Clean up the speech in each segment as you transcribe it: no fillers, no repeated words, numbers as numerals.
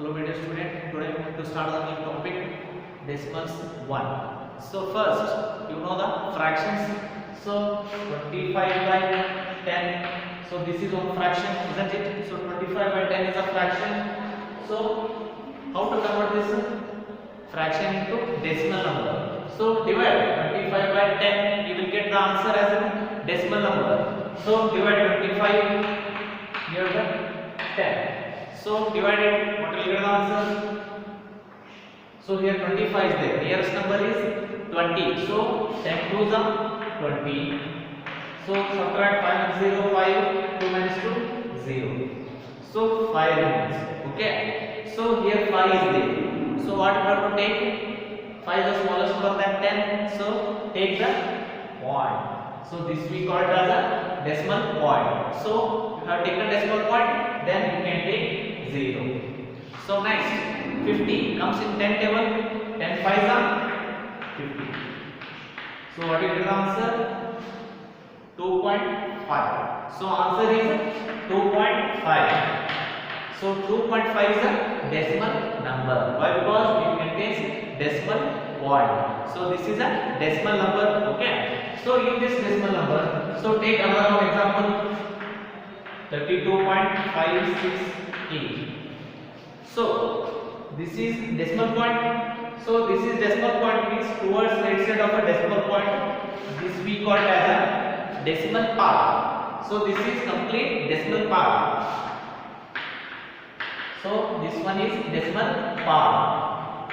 Hello, my dear student. Today I'm going to start the new topic, decimals 1. So first, you know the fractions. So 25 by 10. So this is one fraction, isn't it? So 25 by 10 is a fraction. So how to convert this fraction into decimal number? So divide 25 by 10. You will get the answer as a decimal number. So divide 25 here by 10. So divide it, what will get the answer? So here 25 is there, nearest number is 20. So 10 to the 20. So subtract 5 and 0, 5, 2 minus 2, 0. So 5 remains. Okay. So here 5 is there. So what you have to take? 5 is the smallest number than 10. So take the point. So this we call it as a decimal point. So you have taken decimal point, then you can take 0. So next 50 comes in 10 table. 10 5s are 50. So what is the answer? 2.5. So answer is 2.5. So 2.5 is a decimal number. Why? Because it contains decimal point. So this is a decimal number. Okay. So in this decimal number, so take another one example. 32.568. So this is decimal point. So this is decimal point means towards right side of a decimal point. This we call as a decimal part. So this is complete decimal part. So this one is decimal part.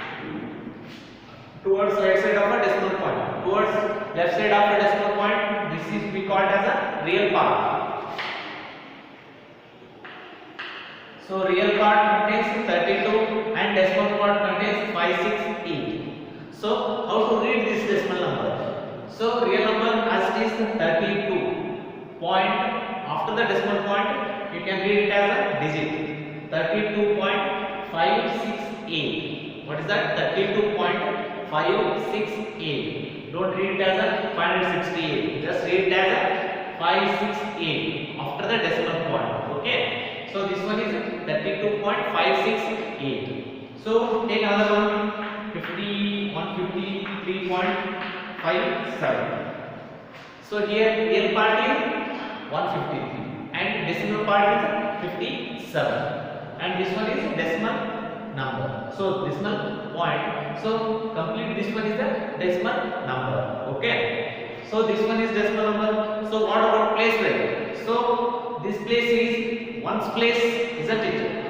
Towards right side of a decimal point. Towards left side of a decimal point. This is we call as a real part. So real part contains 32 and decimal part contains 568. So how to read this decimal number? So real number as it is 32. Point after the decimal point you can read it as a digit. 32.568. What is that? 32.568. Don't read it as a 568. Just read it as a 568 after the decimal point. Okay. So this one is 32.568. So take another one, 153.57. So here real part is 153 and decimal part is 57. And this one is decimal number. So decimal point. So complete this one is the decimal number. Okay. So this one is decimal number. So what about place value? So this place is ones place, isn't it?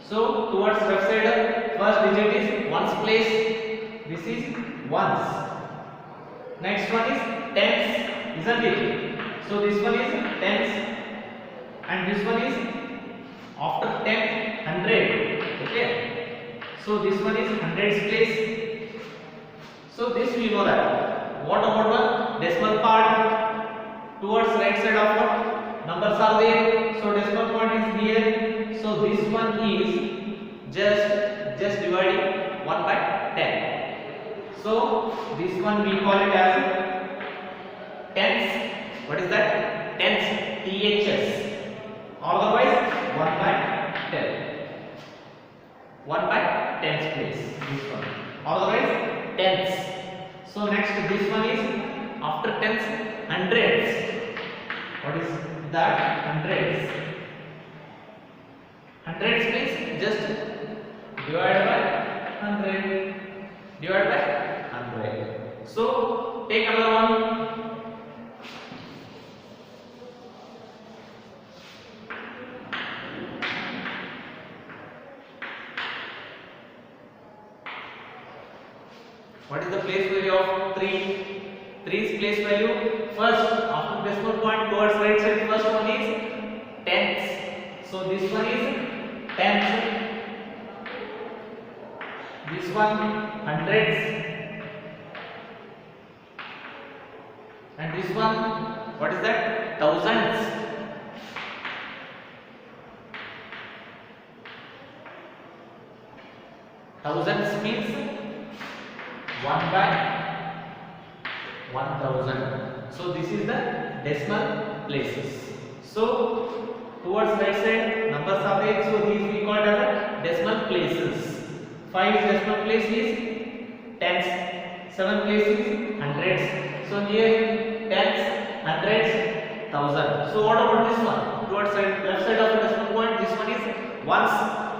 So towards left side, first digit is ones place. This is ones. Next one is tens, isn't it? So this one is tens, and this one is after 10, 100. Okay. So this one is hundreds place. So this we know that. What about the decimal part? Towards right side of what? Numbers are there. So decimal point is here. So this one is just dividing 1 by 10. So this one we call it as tens. What is that? Tens. THS. Otherwise 1 by 10. 1 by tens place. This one. Otherwise tens. So next this one is after tens, hundreds. What is that? Hundreds. Hundreds means just divide by 100. Divide by 100. So take another one. What is the place value of 3? 3 is place value. First, after decimal point towards right side, first one is tenths. So this one is tenths. This one hundreds. And this one, what is that? Thousands. Thousands means 1 by 1000. So this is the decimal places. So towards right side numbers are there, so these we call as a decimal places. 5 decimal place is tens, 7 place is hundreds. So here tens, hundreds, thousand. So what about this one? Towards side, left side of the decimal point, this one is ones,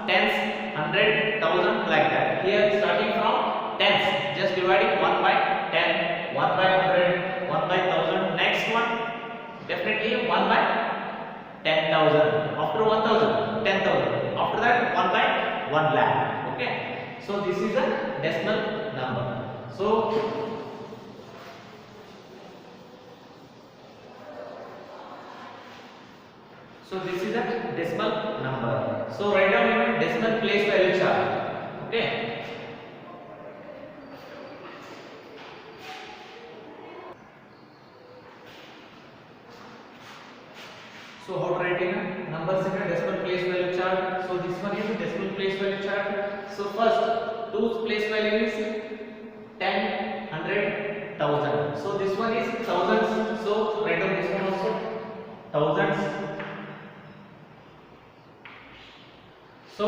tens, hundred, thousand, like that. Here starting from tens, just dividing 1 by 10, 1 by 100, 1 by 1000. Next one, definitely 1 by 10,000. After 1,000, 10,000. After that, 1 by 1 lakh. Okay. So this is a decimal number. So this is a decimal number. So write down your decimal place value chart. Okay. So how to write in numbers in a decimal place value chart? So this one is a decimal place value chart. So first, 2's place value is 10, 100, 1000. So this one is thousands. So write down this one also thousands. So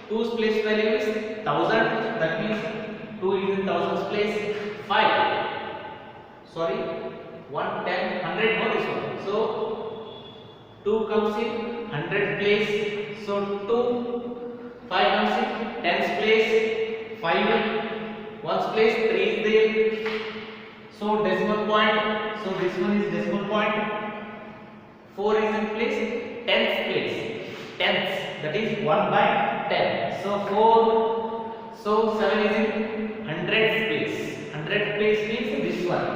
2's place value is 1000. That means 2 is in thousands place. 5. Sorry, 1, 10, 100. No, this one. So 2 comes in 100 place, so 2, 5 comes in 10s place, 5 ones place, 3 is there, so decimal point, so this one is decimal point, 4 is in place, 10s place, 10s, that is 1 by 10, so 4, so 7 is in 100s place, 100 place means this one,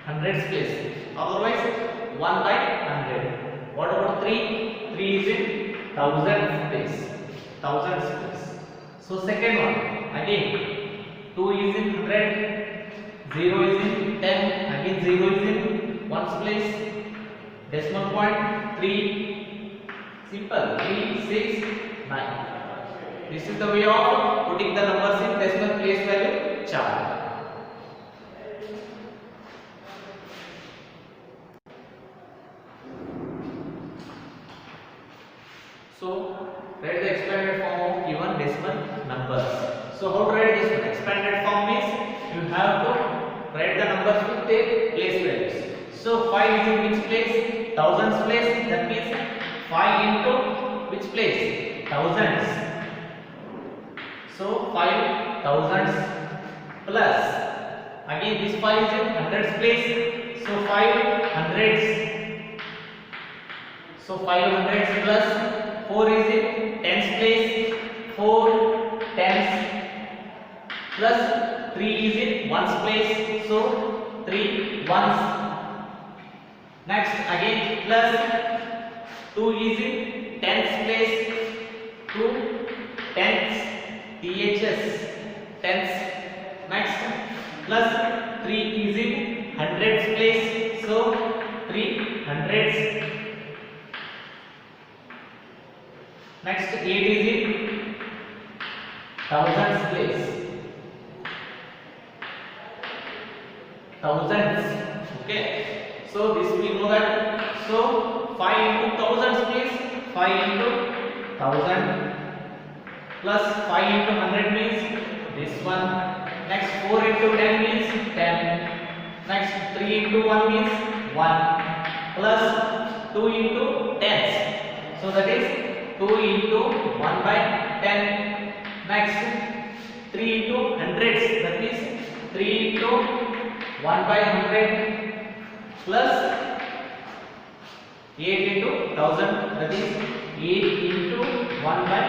100s place, otherwise 1 by 100. What about 3? 3 is in thousands place. Thousands place. So second one, again 2 is in 100, 0 is in 10, again 0 is in ones place. Decimal point 3. Simple. 3, 6, 9. This is the way of putting the numbers in decimal place value chart. So write the expanded form of given decimal numbers. So how to write this one? Expanded form means you have to write the numbers with their place values. So 5 is in which place? Thousands place. That means 5 into which place? Thousands. So 5 thousands plus. Again this 5 is in hundreds place. So 5 hundreds. So 5 hundreds plus 4 is in tens place, 4 tens plus 3 is in ones place, so 3 ones. Next again plus 2 is in tens place, 2 tens, THS, tens. Next plus 3 is in hundreds place, so 3 hundreds. Next 8 is in thousands place. Thousands. Okay. So this we know that. So 5 into thousands place. 5 into thousand plus 5 into 100 means this one. Next 4 into 10 means 10. Next 3 into 1 means 1 plus 2 into tens. So that is 2 into 1 by 10. Next 3 into hundreds, that is 3 into 1 by 100 plus 8 into 1000, that is 8 into 1 by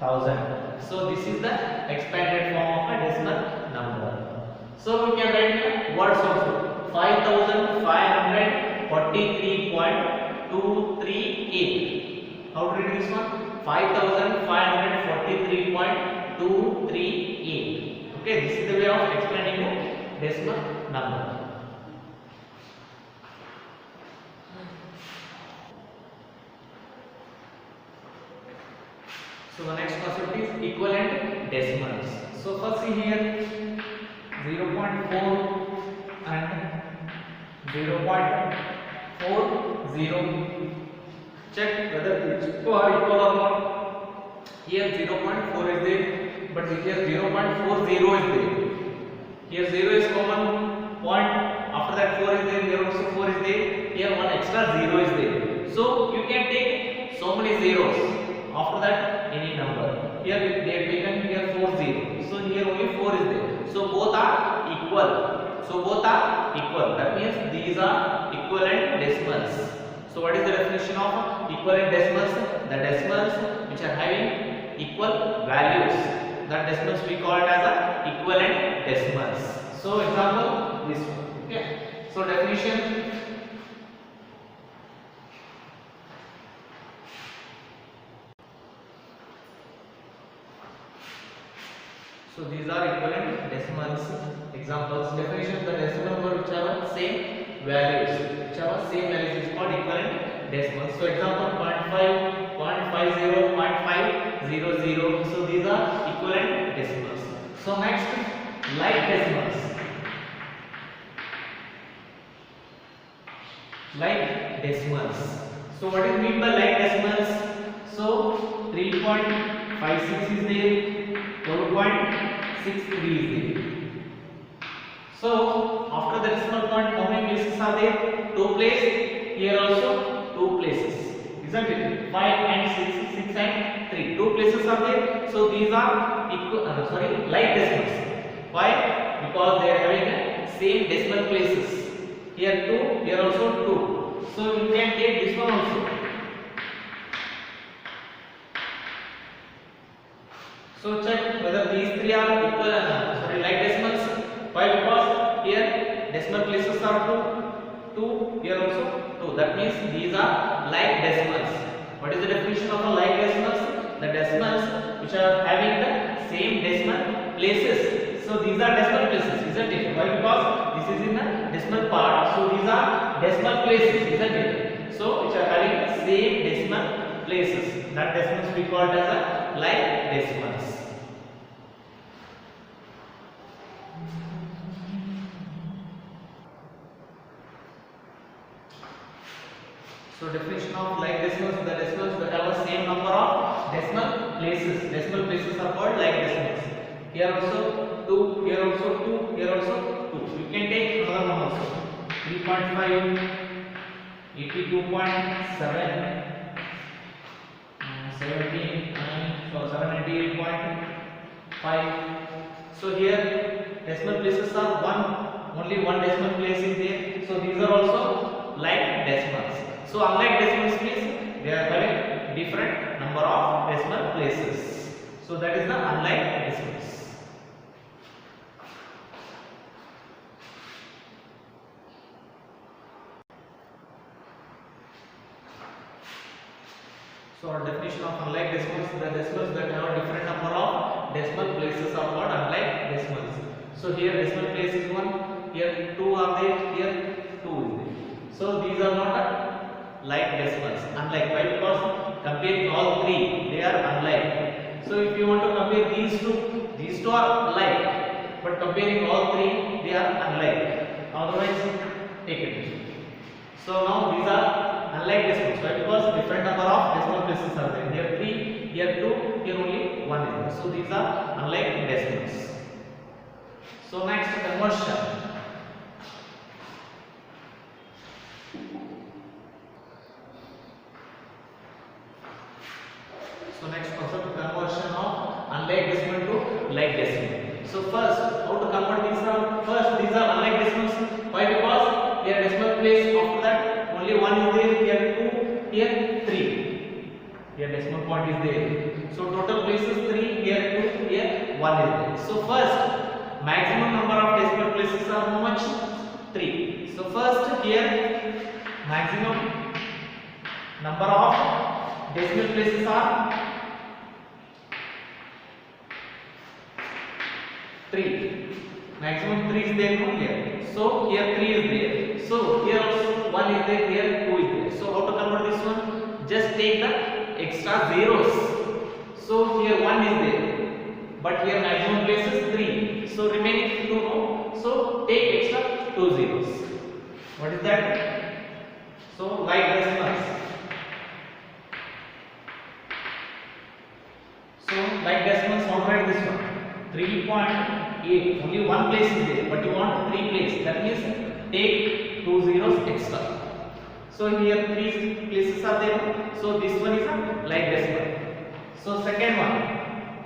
1000. So this is the expanded form of a decimal number. So we can write words also. 5543.238. How to read this one? 5543.238. Okay, this is the way of explaining a decimal number. So the next concept is equivalent decimals. So first see here 0.4 and 0.40. 2 are equal or not? Here 0.4 is there, but here 0.40 is there. Here 0 is common point. After that 4 is there. Here also 4 is there. Here one extra 0 is there. So you can take so many zeros. After that any number. Here they have taken here 4 0. So here only 4 is there. So both are equal. That means these are equivalent decimals. So what is the definition of equivalent decimals? The decimals which are having equal values. That decimals we call it as a equivalent decimals. So example this one. Okay. So definition. So these are equivalent decimals. Examples. Definition: the decimal number which have same values. Which have same values is called equivalent decimals. So example 0.5, 0.50, 0.500. So these are equivalent decimals. So next, like decimals. Like decimals. So what is meant by like decimals? So 3.56 is there, 4.63 is there. So after the decimal point, how many places are there? 2 places. Here also 2 places, isn't it? 5 and 6, 6 and 3. 2 places are there. So these are equal. Like decimals. Why? Because they are having the same decimal places. Here 2, here also 2. So you can take this one also. So check whether these 3 are equal. Like decimals. Why? Because here decimal places are 2, here also 2. That means these are like decimals. What is the definition of a like decimals? The decimals which are having the same decimal places. So these are decimal places, isn't it? Why? Because this is in the decimal part. So these are decimal places, isn't it? So which are having the same decimal places. That decimals we call it as a like decimals. So definition of like decimals: the decimals that have the same number of decimal places. Decimal places are called like decimals. Here also 2, here also 2, here also 2. You can take another one also. 3.5, 82.7, 798.5. So here decimal places are 1. Only one decimal place is there. So these are also like decimals. So unlike decimals means they are having different number of decimal places. So that is the unlike decimals. So our definition of unlike decimals: the decimals that have a different number of decimal places are called unlike decimals. So here decimal place is 1, here 2 are there, here 2 is there. So these are not like decimals, unlike. Why? Because comparing all 3, they are unlike. So if you want to compare these two are like, but comparing all 3, they are unlike. Otherwise, take it. So now these are unlike decimals. Why? Because different number of decimal places are there. Here 3, here 2, here only 1 is there. So these are unlike decimals. So next, conversion. So next concept, conversion of unlike decimal to like decimal. So first, how to convert these are? First, these are unlike decimals. Why? Because here decimal place, after that only 1 is there, here 2, here 3. Here decimal point is there. So total places 3, here 2, here 1 is there. So first, maximum number of decimal places are how much? 3. So first here maximum number of decimal places are 3. Maximum 3 is there here. So here 3 is there. So here also 1 is there, here 2 is there. So how to convert this one? Just take the extra zeros. So here 1 is there, but here maximum place is 3. So remaining 2 no. So take extra 2 zeros. What is that? So like decimals. 3.8. Only one place is there, but you want 3 places. That means take 2 zeros extra. So here 3 places are there. So this one is a like decimal. So second one,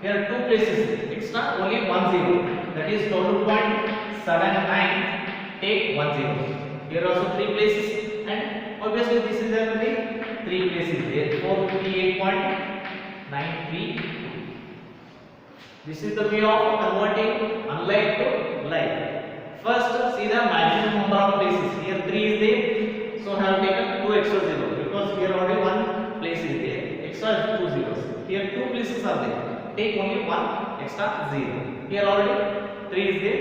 here 2 places extra, only 1 zero. That is 12.79. Take 1 zero. Here also 3 places, and obviously this is going to be 3 places there. 458.93. This is the way of converting unlike to like. First, see the maximum number of places. Here 3 is there, so I have taken 2 extra zeros because here only 1 place is there. Extra 2 zeros. Here 2 places are there. Take only 1 extra zero. Here already 3 is there.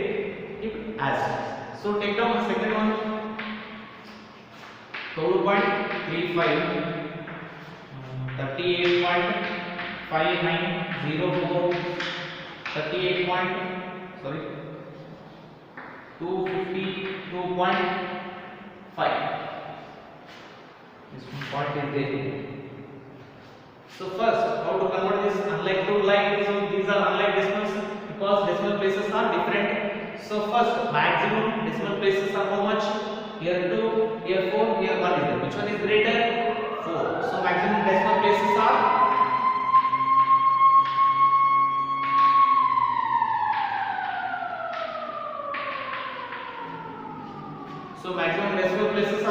Keep as. So take down the second one. 12.35, 38.5904, 252.5. This point is there. So first, how to convert this unlike to like? So these are unlike decimals because decimal places are different. So first, maximum decimal places are how much? Here 2, here 4, here 1 is there. Which one is greater? 4. So maximum decimal places are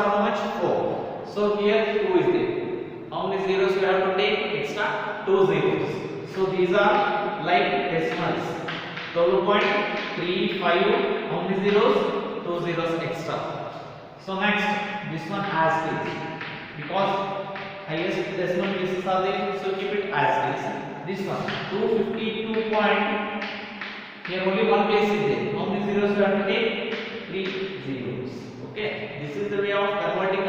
how much? 4. So here 2 is there. How many zeros you have to take? Extra 2 zeros. So these are like decimals. 12.35. How many zeros? 2 zeros extra. So next, this one as is, because highest decimal places are there, so keep it as is. This one 252 point. Here only one place is there. How many zeros you have to take? 3 zeros. Okay, this is the way of converting